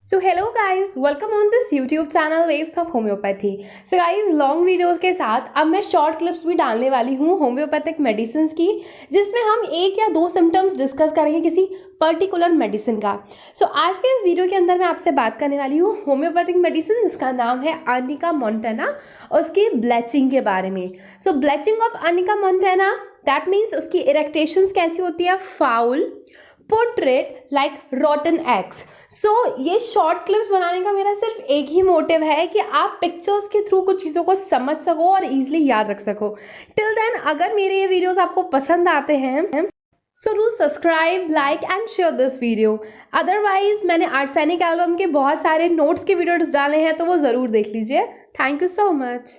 So hello guys, welcome on this YouTube channel waves of homeopathy. So guys, long videos के साथ अब मैं short clips भी डालने वाली हूँ होम्योपैथिक मेडिसिन की, जिसमें हम एक या दो सिम्टम्स डिस्कस करेंगे किसी पर्टिकुलर मेडिसिन का। सो आज के इस वीडियो के अंदर मैं आपसे बात करने वाली हूँ होम्योपैथिक मेडिसिन जिसका नाम है अर्निका मोंटेना, उसकी ब्लैचिंग के बारे में। So belching of arnica montana, that means उसकी इरेक्टेशंस कैसी होती है, foul, putrid like rotten eggs. So ये शॉर्ट क्लिप्स बनाने का मेरा सिर्फ एक ही मोटिव है कि आप पिक्चर्स के थ्रू कुछ चीज़ों को समझ सको और इजीली याद रख सको। टिल देन, अगर मेरे ये वीडियोस आपको पसंद आते हैं so do subscribe, like and share this video. Otherwise मैंने आर्सेनिक एल्बम के बहुत सारे नोट्स के वीडियोस डाले हैं, तो वो ज़रूर देख लीजिए। Thank you so much.